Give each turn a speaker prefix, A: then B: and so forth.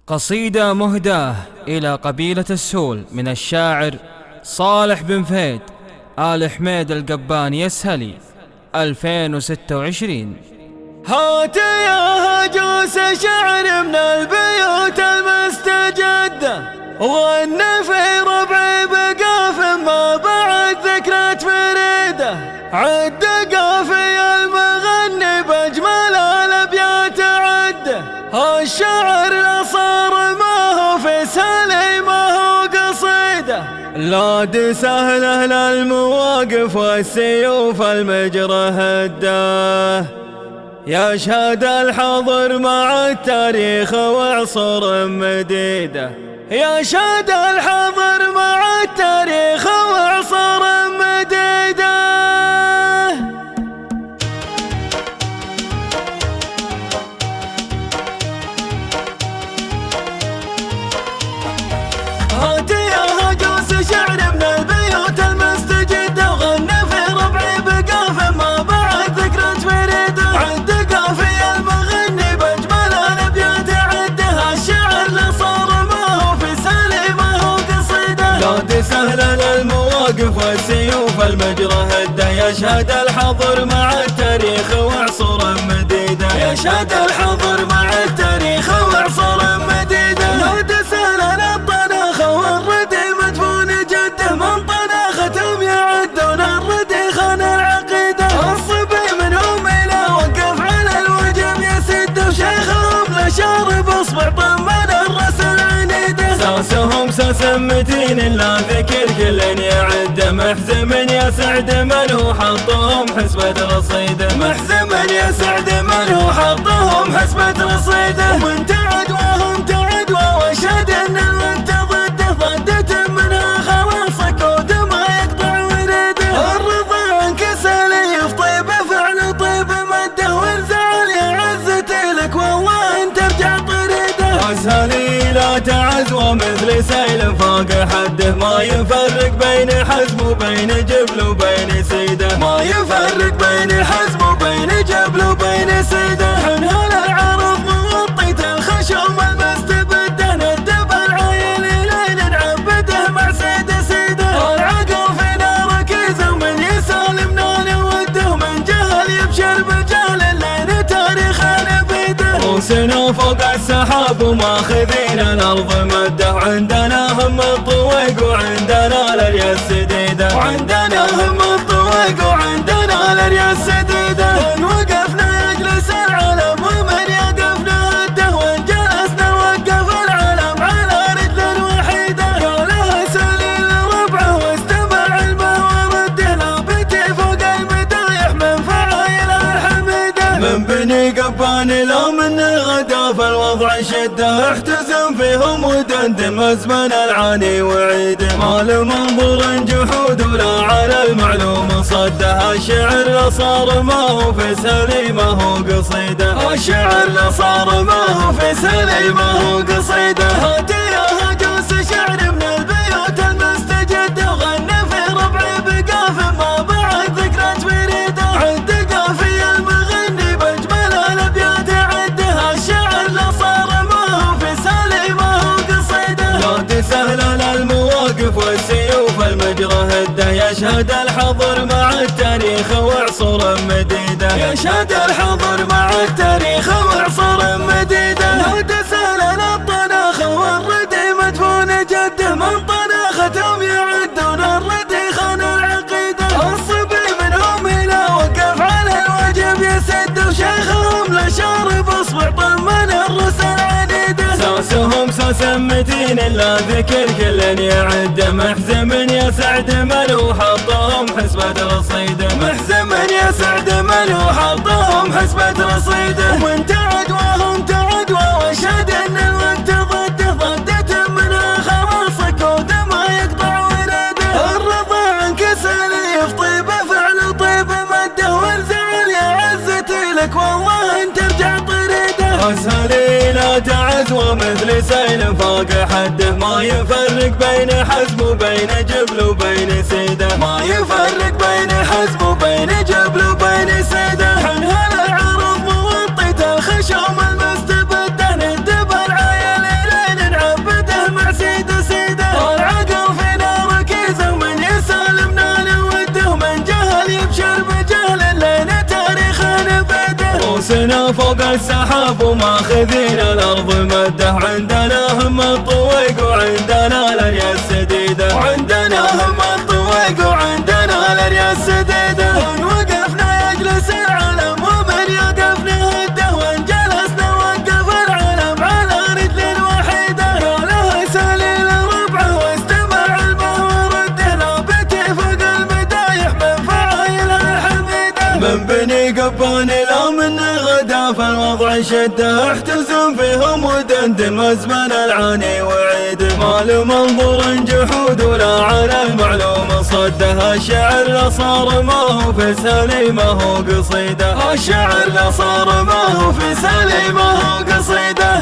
A: قصيدة مهداة إلى قبيلة السول من الشاعر صالح بن فهد آل حميد القباني السهلي 2026.
B: هات يا هجوس شعر من البيوت المستجدة، وغن في ربعي بقاف ما بعد ذكرى فريدة. عد قافي المغني بأجمل الأبيات عده، الشعر لا صار ما هو في سهل ما هو قصيدة. لاد سهله للمواقف والسيوف المجرى هده، يشهد الحضر مع التاريخ وعصور مديدة. يشهد الحضر مع التاريخ وعصور مديدة. هات يا هجوس شعر من البيوت المستجدة، وغن في ربعي بقاف ما بعد ذكرى فريدة. عد قافي المغني بأجمل الأبيات عده، الشعر لا صار ما هو في سهل ما هو قصيدة. لاد سهلة للمواقف والسيوف المجرى هده، يشهد الحضر مع التاريخ وعصور مديدة. يشهد الحضر مع التاريخ وعصور مديدة. لاد سهلة للطناخة والردي مدفون جده، من طناختهم يعدون الردي خان العقيدة. الصبي منهم إلى وقف على الوجب يسد، وشيخهم لشارب اصبع طمن الرسل عنيده. ساسهم ساس متين لا ذكر كل يعد، محزم يا سعد من هو حطهم حسبة رصيده. محزم يا سعد من هو حطهم حسبة رصيده. ومن تعدواهم تعدوا واشهد ان الوقت ضده، ضدة منها خلاصك ودمع يقطع وريده. الرضا عنك سليف طيب فعل طيب مده، والزعل يا عزتي لك والله انت ارجع طريده. اسهلي لا تعز ومثل سيل فوق حده، ما يفرق بين حزم وبين جبل وبين سيده. ما يفرق بين حزم وبين جبل وبين سيده. حنها العرض موطيت الخشوم المستبده، ندب العايل ليل نعبده مع سيده سيده. العقل فينا ركيزه ومن يسالمنا نوده، من جهل يبشر بجهل الليل تاريخنا بيده. روسنا فوق السحاب وماخذين الارض مده، وعندنا هم الطويق وعندنا للياس سديده. وعندنا هم الطويق وعندنا للياس سديده. ان وقفنا يجلس العلم ومن يقفنا هده، وان جلسنا وقف العلم على رجل وحيده. قالها سليل ربعه واستمع الماء ورده، لا بيتي فوق المدايح من فعايل الحميده. من بني قبان لو من غدا فالوضع شده، احتزم فيهم ودندن وزمن العاني وعيده. ما لمنظور جحود ولا على المعلوم صده، الشعر صار ما هو في سهل ما هو قصيده. الشعر صار ما هو في سهل ما هو قصيده. هات يا هجوس شعر من البيوت المستجده، وغن في ربعي بقاف ما بعد ذكرى فريده. عد قافي المغني بأجمل الأبيات عده، الشعر لا صار ما هو في سهل ما هو قصيده. لاد سهلة للمواقف والسيوف المجرى هده، يشهد الحضر مع التاريخ وعصور مديدة. يشهد الحضر مع التاريخ وعصور مديدة. لاد سهلة للطناخة والردي مدفون جده، من طناختهم يعدون الردي خان العقيدة. الصبي منهم إلى وقف على الوجب يسد، وشيخهم لشارب اصبع طمن الرسل عنيده. ساسهم ساس متين لا ذكر كل يعد، محزم يا سعد من هو حطهم حسبة رصيده. محزم يا سعد من هو حطهم حسبة رصيده. ومن تعدواهم تعدوا واشهد ان الوقت ضده، ضدة منها خلاصك ودمع يقطع وريده. الرضا عنك سليف طيب فعل طيب مده، والزعل يا عزتي لك والله انت ارجع طريده. اسهلي لا تعز ومثل سيل فوق حده، ما يفرق بين حزم وبين جبل وبين سيده. ما يفرق بين حزم وبين جبل وبين سيده. حنها العرض موطيت الخشوم المستبده، ندب العايل وماخذين الارض مده. عندنا هم الطويق وعندنا الاريا السديده، وعندنا هم الطويق وعندنا الاريا السديده. وان وقفنا يجلس العلم ومن يقف نهده، وان جلسنا وقف العلم على رجل وحيده. قالها سليل ربعه واستمع المه ورده، لابتي فوق المدايح من فعايلها الحميده. من بني قبان لا من غدا فالوضع شده، احتزم فيهم ودندن وزمن العاني وعيده. ما له منظور جحود ولا على المعلوم صده، الشعر لا صار ما هو في سلي ما هو قصيده، الشعر لا صار ما هو في سلي ما هو قصيده.